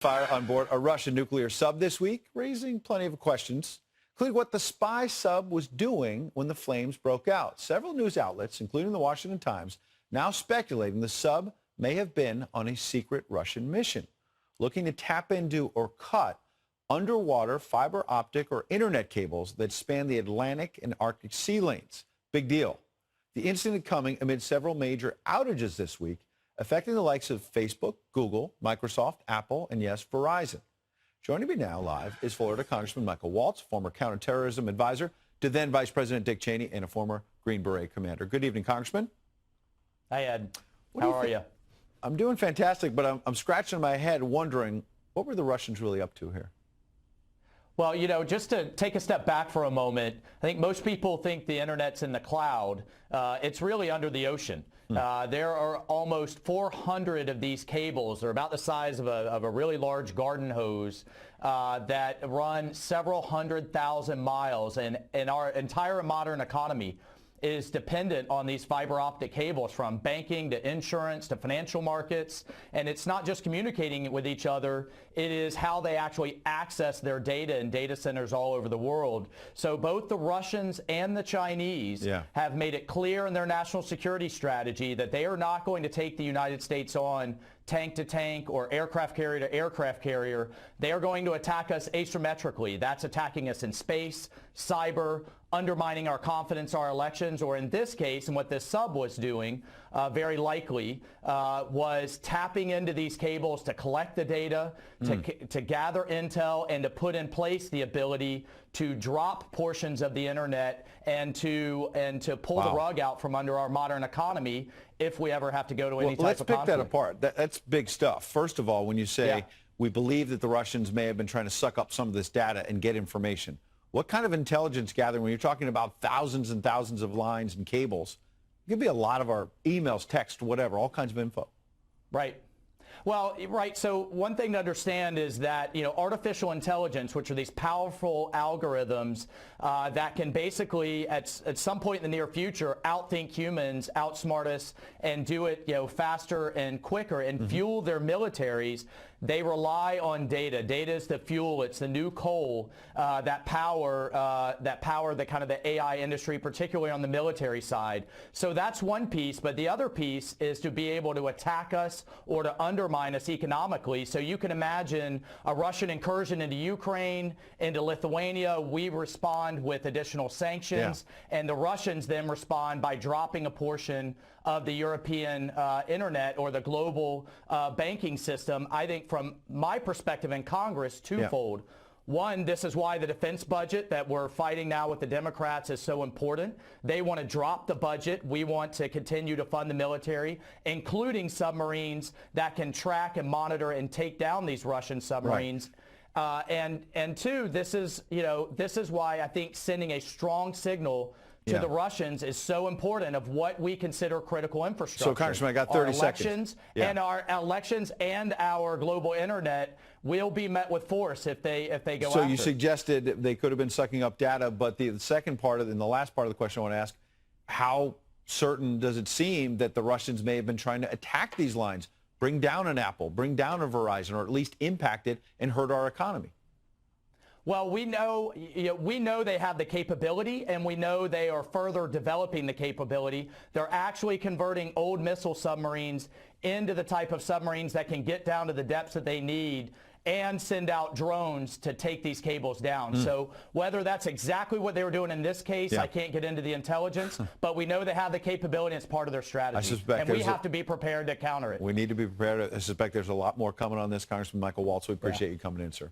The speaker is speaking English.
Fire on board a Russian nuclear sub this week, raising plenty of questions, including what the spy sub was doing when the flames broke out. Several news outlets, including the Washington Times, now speculating the sub may have been on a secret Russian mission, looking to tap into or cut underwater fiber optic or internet cables that span the Atlantic and Arctic sea lanes. Big deal. The incident coming amid several major outages this week, affecting the likes of Facebook, Google, Microsoft, Apple, and yes, Verizon. Joining me now live is Florida Congressman Michael Waltz, former counterterrorism advisor to then Vice President Dick Cheney and a former Green Beret commander. Good evening, Congressman. Hi, Ed. How are you? I'm doing fantastic, but I'm scratching my head wondering, what were the Russians really up to here? Well, you know, just to take a step back for a moment, I think most people think the internet's in the cloud. It's really under the ocean. There are almost 400 of these cables. They're about the size of a really large garden hose that run several 100,000 miles. And our entire modern economy is dependent on these fiber optic cables, from banking to insurance to financial markets. And it's not just communicating with each other, it is how they actually access their data in data centers all over the world. So both the Russians and the Chinese have made it clear in their national security strategy that they are not going to take the United States on tank to tank or aircraft carrier to aircraft carrier. They are going to attack us asymmetrically. That's attacking us in space, cyber, undermining our confidence, our elections, or in this case, and what this sub was doing, very likely, was tapping into these cables to collect the data, to gather intel, and to put in place the ability to drop portions of the internet and to pull the rug out from under our modern economy if we ever have to go to any type of conflict. Let's pick that apart. That's big stuff. First of all, when you say we believe that the Russians may have been trying to suck up some of this data and get information, what kind of intelligence gathering, when you're talking about thousands and thousands of lines and cables, it could be a lot of our emails, text, whatever, all kinds of info. Right. Well, right. So one thing to understand is that, you know, artificial intelligence, which are these powerful algorithms that can basically at some point in the near future outthink humans, outsmart us, and do it, you know, faster and quicker and fuel their militaries. They rely on data. Data is the fuel. It's the new coal that power the kind of the AI industry, particularly on the military side. So that's one piece. But the other piece is to be able to attack us or to undermine us economically. So you can imagine a Russian incursion into Ukraine, into Lithuania. We respond with additional sanctions, and the Russians then respond by dropping a portion of the European internet or the global banking system. I think from my perspective in Congress, twofold. One, this is why the defense budget that we're fighting now with the Democrats is so important. They want to drop the budget. We want to continue to fund the military, including submarines that can track and monitor and take down these Russian submarines. And two, this is why I think sending a strong signal to the Russians is so important of what we consider critical infrastructure. So, Congressman, I got 30 seconds. And our elections and our global internet will be met with force if they go after. So you suggested they could have been sucking up data, but the second part of and the last part of the question I want to ask, how certain does it seem that the Russians may have been trying to attack these lines, bring down an Apple, bring down a Verizon, or at least impact it and hurt our economy? Well, we know they have the capability, and we know they are further developing the capability. They're actually converting old missile submarines into the type of submarines that can get down to the depths that they need and send out drones to take these cables down. So whether that's exactly what they were doing in this case, I can't get into the intelligence, but we know they have the capability, and it's part of their strategy. And we have to be prepared to counter it. We need to be prepared. I suspect there's a lot more coming on this, Congressman Michael Waltz. We appreciate you coming in, sir.